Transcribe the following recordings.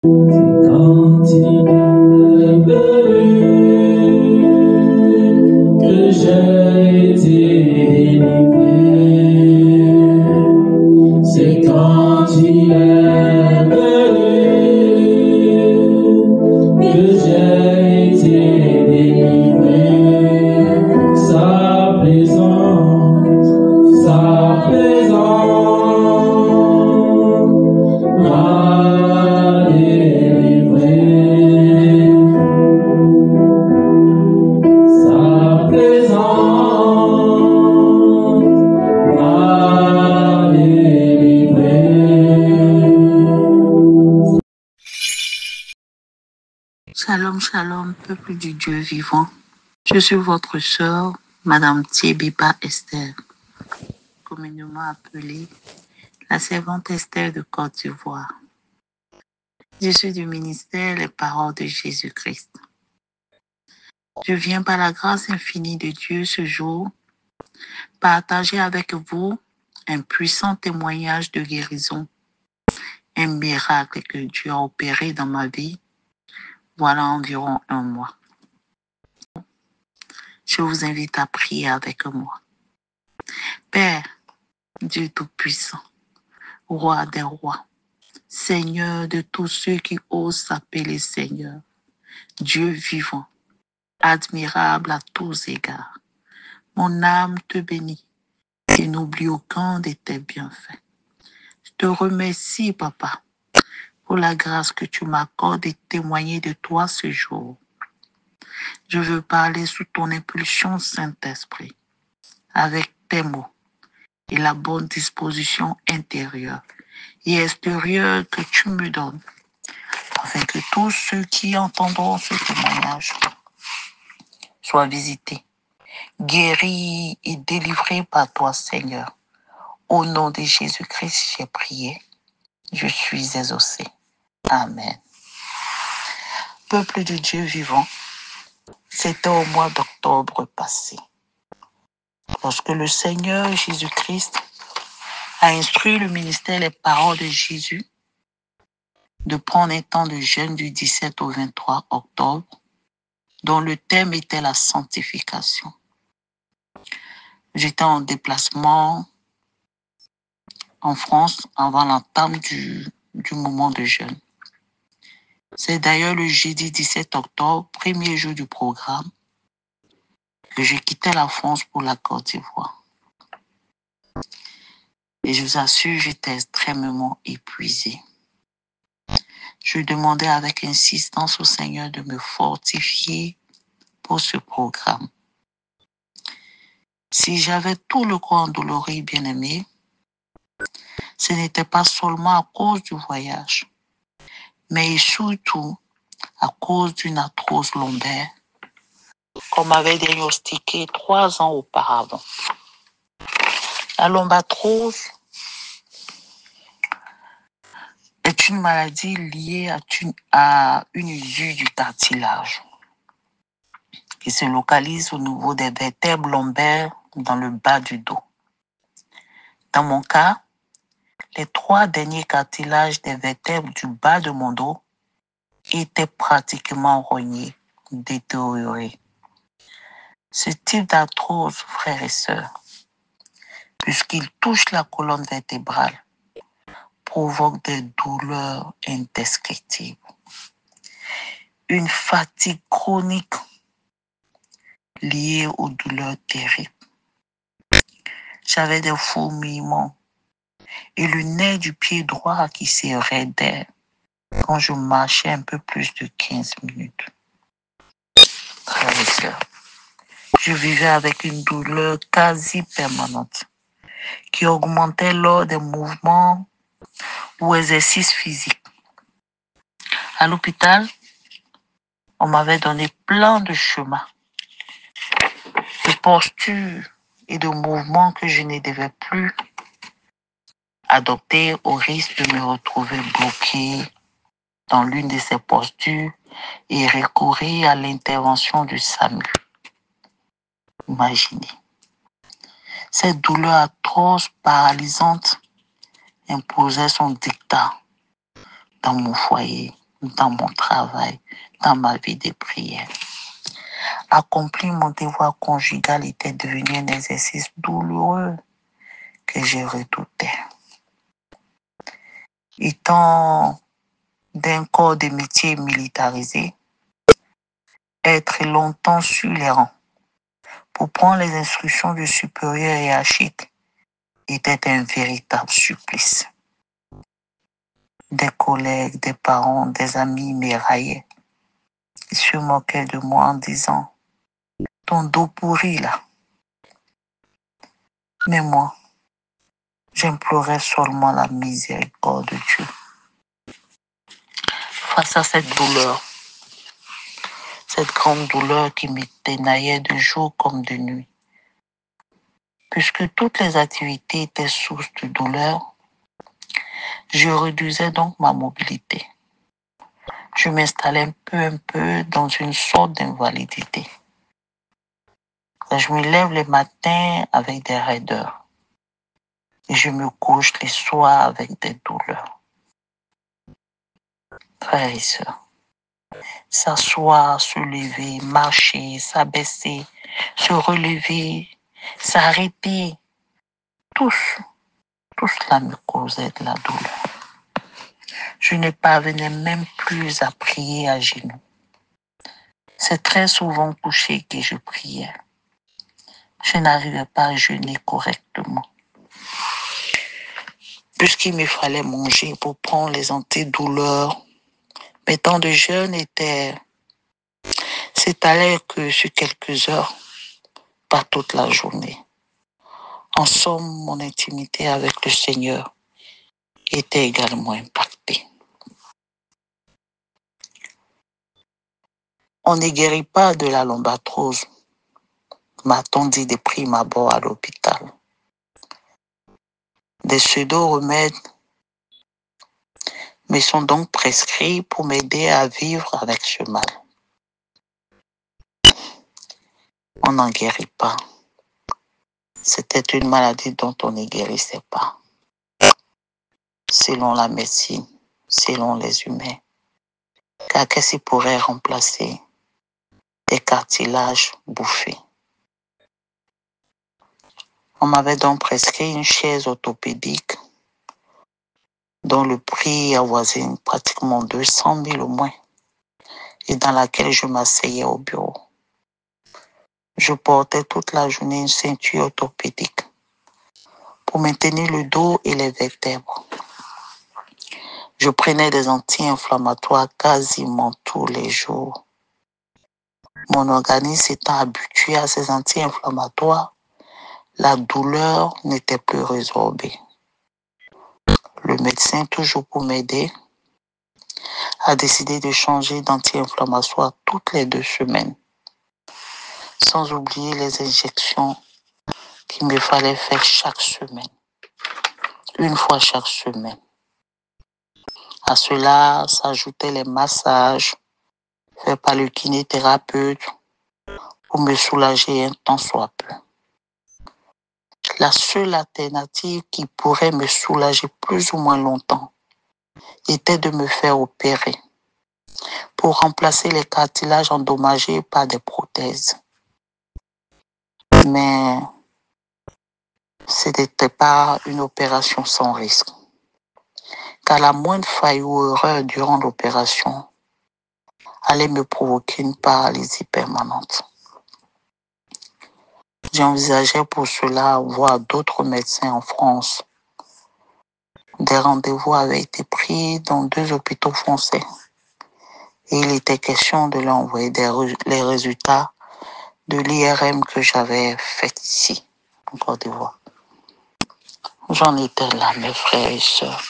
Quand il est venu que j'ai été délivré, c'est quand il est venu que j'ai été délivré. Sa présence m'a délivré. Sa présence m'a délivré. Shalom, shalom, peuple du Dieu vivant. Je suis votre sœur, Madame Thiebiba Esther, communément appelée la servante Esther de Côte d'Ivoire. Je suis du ministère Les Paroles de Jésus-Christ. Je viens par la grâce infinie de Dieu ce jour partager avec vous un puissant témoignage de guérison, un miracle que Dieu a opéré dans ma vie voilà environ 1 mois. Je vous invite à prier avec moi. Père, Dieu Tout-Puissant, Roi des rois, Seigneur de tous ceux qui osent s'appeler Seigneur, Dieu vivant, admirable à tous égards. Mon âme te bénit et n'oublie aucun de tes bienfaits. Je te remercie, Papa, pour la grâce que tu m'accordes de témoigner de toi ce jour. Je veux parler sous ton impulsion, Saint-Esprit, avec tes mots et la bonne disposition intérieure et extérieure que tu me donnes, afin que tous ceux qui entendront ce témoignage soient visités, guéris et délivrés par toi, Seigneur. Au nom de Jésus-Christ, j'ai prié. Je suis exaucé. Amen. Peuple de Dieu vivant, c'était au mois d'octobre passé, lorsque le Seigneur Jésus-Christ a instruit le ministère Les Paroles de Jésus de prendre un temps de jeûne du 17 au 23 octobre, dont le thème était la sanctification. J'étais en déplacement en France avant l'entame du moment de jeûne. C'est d'ailleurs le jeudi 17 octobre, premier jour du programme, que je quittais la France pour la Côte d'Ivoire. Et je vous assure, j'étais extrêmement épuisé. Je demandais avec insistance au Seigneur de me fortifier pour ce programme. Si j'avais tout le corps endolori, bien-aimé, ce n'était pas seulement à cause du voyage, mais surtout à cause d'une arthrose lombaire qu'on m'avait diagnostiquée 3 ans auparavant. La lombarthrose est une maladie liée à une usure du cartilage qui se localise au niveau des vertèbres lombaires dans le bas du dos. Dans mon cas, les 3 derniers cartilages des vertèbres du bas de mon dos étaient pratiquement rognés, détériorés. Ce type d'arthrose, frères et sœurs, puisqu'il touche la colonne vertébrale, provoque des douleurs indescriptibles. Une fatigue chronique liée aux douleurs terribles. J'avais des fourmillements et le nerf du pied droit qui se raidait quand je marchais un peu plus de 15 minutes. Frères et sœurs, je vivais avec une douleur quasi permanente qui augmentait lors des mouvements ou exercices physiques. À l'hôpital, on m'avait donné plein de chemins, de postures et de mouvements que je ne devais plus adopter au risque de me retrouver bloqué dans l'une de ces postures et recourir à l'intervention du SAMU. Imaginez. Cette douleur atroce, paralysante, imposait son dictat dans mon foyer dans mon travail, dans ma vie de prière. Accomplir mon devoir conjugal était devenu un exercice douloureux que je redoutais. Étant d'un corps de métier militarisé, être longtemps sur les rangs pour prendre les instructions du supérieur hiérarchique était un véritable supplice. Des collègues, des parents, des amis me raillaient. Ils se moquaient de moi en disant « Ton dos pourri là ». Mais moi, j'implorais seulement la miséricorde de Dieu. Face à cette douleur, cette grande douleur qui me tenaillait de jour comme de nuit, puisque toutes les activités étaient source de douleur, je réduisais donc ma mobilité. Je m'installais peu à peu dans une sorte d'invalidité. Je me lève le matin avec des raideurs et je me couche les soirs avec des douleurs. Frères et sœurs, s'asseoir, se lever, marcher, s'abaisser, se relever, s'arrêter, tout cela me causait de la douleur. Je ne parvenais même plus à prier à genoux. C'est très souvent couché que je priais. Je n'arrivais pas à jeûner correctement. Puisqu'il me fallait manger pour prendre les antidouleurs, mes temps de jeûne s'étalaient que sur quelques heures, pas toute la journée. En somme, mon intimité avec le Seigneur était également impactée. On ne guérit pas de la lombatrose, m'a-t-on dit de prime abord à l'hôpital. Des pseudo-remèdes me sont donc prescrits pour m'aider à vivre avec ce mal. On n'en guérit pas. C'était une maladie dont on ne guérissait pas. Selon la médecine, selon les humains. Car qu'est-ce qui pourrait remplacer des cartilages bouffés? On m'avait donc prescrit une chaise orthopédique dont le prix avoisine pratiquement 200 000 au moins et dans laquelle je m'asseyais au bureau. Je portais toute la journée une ceinture orthopédique pour maintenir le dos et les vertèbres. Je prenais des anti-inflammatoires quasiment tous les jours. Mon organisme étant habitué à ces anti-inflammatoires, la douleur n'était plus résorbée. Le médecin, toujours pour m'aider, a décidé de changer d'anti-inflammatoire toutes les 2 semaines, sans oublier les injections qu'il me fallait faire chaque semaine, une fois chaque semaine. À cela s'ajoutaient les massages faits par le kinésithérapeute pour me soulager un tant soit peu. La seule alternative qui pourrait me soulager plus ou moins longtemps était de me faire opérer pour remplacer les cartilages endommagés par des prothèses. Mais ce n'était pas une opération sans risque, car la moindre faille ou erreur durant l'opération allait me provoquer une paralysie permanente. J'envisageais pour cela voir d'autres médecins en France. Des rendez-vous avaient été pris dans 2 hôpitaux français et il était question de leur envoyer les résultats de l'IRM que j'avais fait ici, en Côte d'Ivoire. J'en étais là, mes frères et sœurs.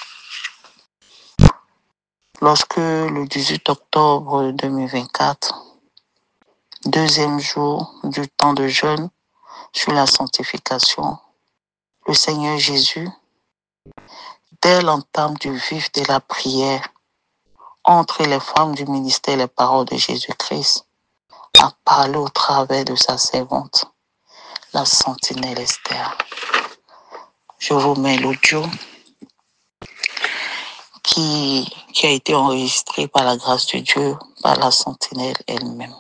Lorsque le 18 octobre 2024, 2e jour du temps de jeûne sur la sanctification, le Seigneur Jésus, dès l'entame du vif de la prière, entre les femmes du ministère et les paroles de Jésus-Christ, a parlé au travers de sa servante, la sentinelle Esther. Je vous mets l'audio qui a été enregistré par la grâce de Dieu, par la sentinelle elle-même.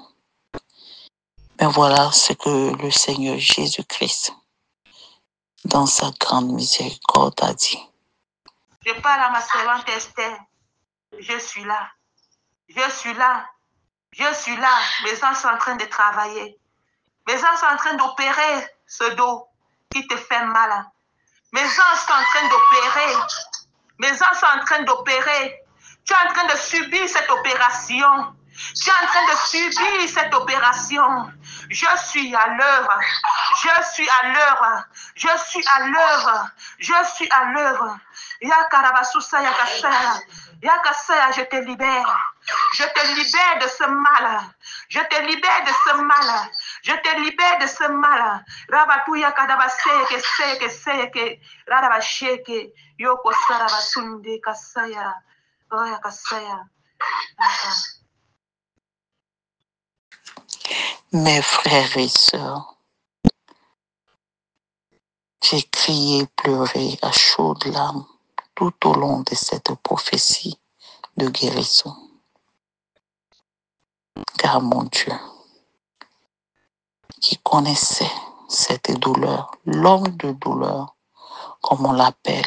Mais voilà ce que le Seigneur Jésus-Christ, dans sa grande miséricorde, a dit. Je parle à ma servante Esther. Je suis là. Je suis là. Je suis là. Mes enfants sont en train de travailler. Mes enfants sont en train d'opérer ce dos qui te fait mal. Mes enfants sont en train d'opérer. Mes enfants sont en train d'opérer. Tu es en train de subir cette opération. Tu es en train de subir cette opération. Je suis à l'œuvre. Je suis à l'œuvre. Je suis à l'œuvre. Je suis à l'œuvre. Yakarabasusa yakasaya. Yakasaya, je te libère. Je te libère de ce mal. Je te libère de ce mal. Je te libère de ce mal. Rabatuya kadabaseke seke seke. Radabasheke. Yoko sarabatunde kasaya. Oya kasaya. Mes frères et sœurs, j'ai crié, pleuré à chaudes larmes tout au long de cette prophétie de guérison. Car mon Dieu, qui connaissait cette douleur, l'homme de douleur, comme on l'appelle,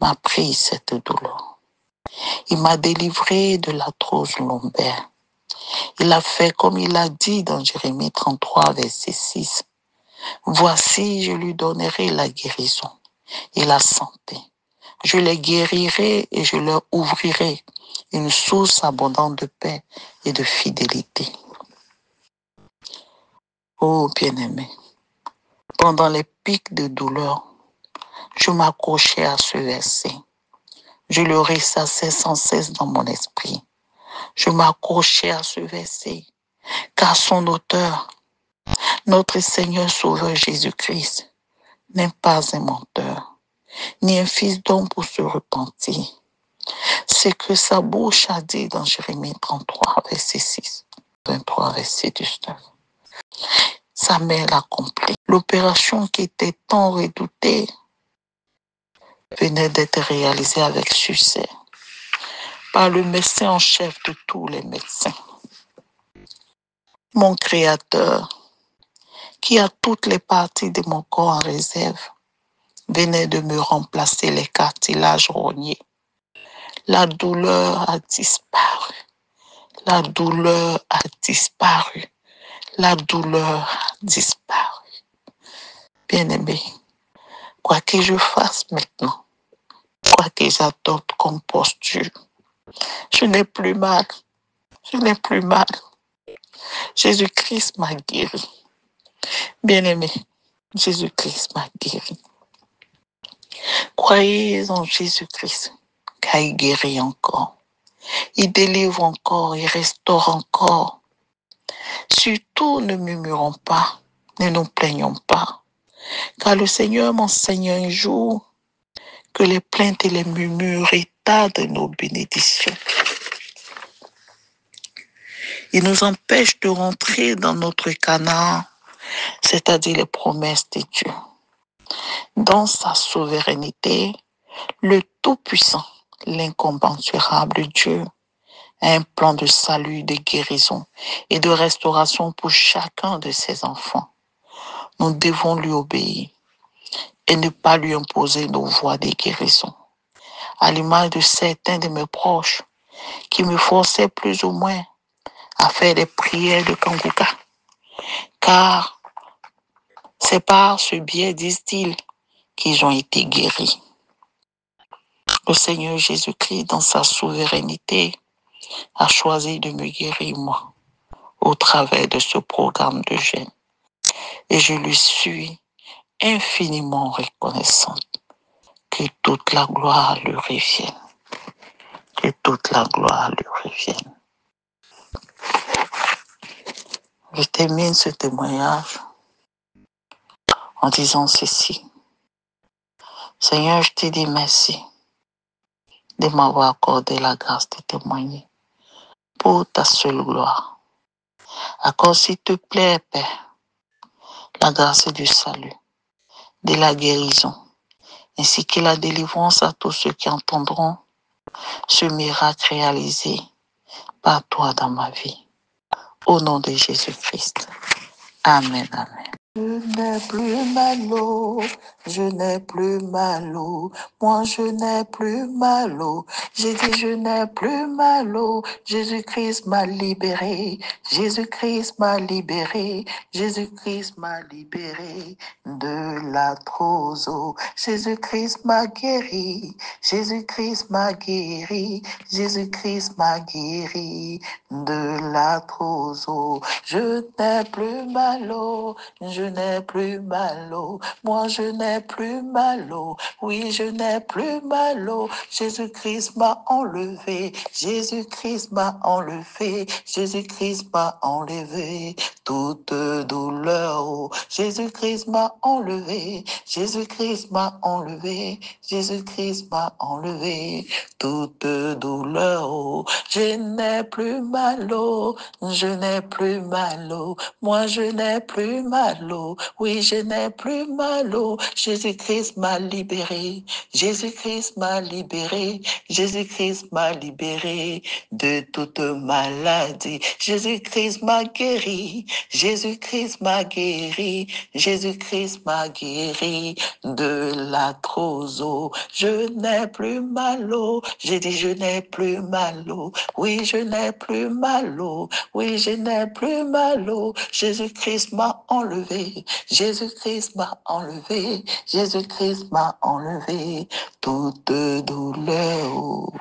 m'a pris cette douleur. Il m'a délivré de l'arthrose lombaire. Il a fait comme il a dit dans Jérémie 33, verset 6. Voici, je lui donnerai la guérison et la santé. Je les guérirai et je leur ouvrirai une source abondante de paix et de fidélité. Oh bien-aimé, pendant les pics de douleur, je m'accrochais à ce verset. Je le ressassais sans cesse dans mon esprit. Je m'accrochais à ce verset, car son auteur, notre Seigneur Sauveur Jésus-Christ, n'est pas un menteur, ni un fils d'homme pour se repentir. C'est que sa bouche a dit dans Jérémie 33, verset 6, 23, verset 19. Sa main l'accomplit. L'opération qui était tant redoutée venait d'être réalisée avec succès par le médecin en chef de tous les médecins. Mon Créateur, qui a toutes les parties de mon corps en réserve, venait de me remplacer les cartilages rognés. La douleur a disparu. La douleur a disparu. La douleur a disparu. Bien-aimé, quoi que je fasse maintenant, quoi que j'adopte comme posture, je n'ai plus mal. Je n'ai plus mal. Jésus-Christ m'a guéri. Bien-aimé, Jésus-Christ m'a guéri. Croyez en Jésus-Christ, car il guérit encore. Il délivre encore, il restaure encore. Surtout, ne murmurons pas, ne nous plaignons pas. Car le Seigneur m'enseigne un jour que les plaintes et les murmures retardent nos bénédictions. Il nous empêche de rentrer dans notre Canaan, c'est-à-dire les promesses de Dieu. Dans sa souveraineté, le Tout-Puissant, l'incommensurable Dieu, a un plan de salut, de guérison et de restauration pour chacun de ses enfants. Nous devons lui obéir et ne pas lui imposer nos voies de guérison. À l'image de certains de mes proches qui me forçaient plus ou moins à faire des prières de Kangouka, car c'est par ce biais, disent-ils, qu'ils ont été guéris. Le Seigneur Jésus-Christ, dans sa souveraineté, a choisi de me guérir, moi, au travers de ce programme de jeûne. Et je lui suis infiniment reconnaissante. Que toute la gloire lui revienne. Que toute la gloire lui revienne. Je termine ce témoignage en disant ceci. Seigneur, je te dis merci de m'avoir accordé la grâce de témoigner pour ta seule gloire. Accorde, s'il te plaît, Père, la grâce du salut, de la guérison, ainsi que la délivrance à tous ceux qui entendront ce miracle réalisé par toi dans ma vie. Au nom de Jésus-Christ. Amen, amen. Je n'ai plus mal au, je n'ai plus mal au, moi je n'ai plus mal au, j'ai dit je n'ai plus mal au, Jésus-Christ m'a libéré, Jésus-Christ m'a libéré, Jésus-Christ m'a libéré de la trozo, Jésus-Christ m'a guéri, Jésus-Christ m'a guéri, Jésus-Christ m'a guéri de la trozo, je n'ai plus mal au, je n'ai plus mal au, moi je n'ai plus mal au, oui je n'ai plus mal au, Jésus-Christ m'a enlevé, Jésus-Christ m'a enlevé, Jésus-Christ m'a enlevé toute douleur, oh. Jésus-Christ m'a enlevé, Jésus-Christ m'a enlevé, Jésus-Christ m'a enlevé toute douleur, oh. Je n'ai plus mal au, je n'ai plus mal au, moi je n'ai plus mal au, oui je n'ai plus mal au, Jésus-Christ m'a libéré, Jésus-Christ m'a libéré, Jésus-Christ m'a libéré de toute maladie, Jésus-Christ m'a guéri, Jésus-Christ m'a guéri, Jésus-Christ m'a guéri de la trozo, je n'ai plus mal au, j'ai dit je n'ai plus mal au, oui je n'ai plus mal au, oui je n'ai plus mal au, Jésus-Christ m'a enlevé, Jésus-Christ m'a enlevé, Jésus-Christ m'a enlevé toute douleur.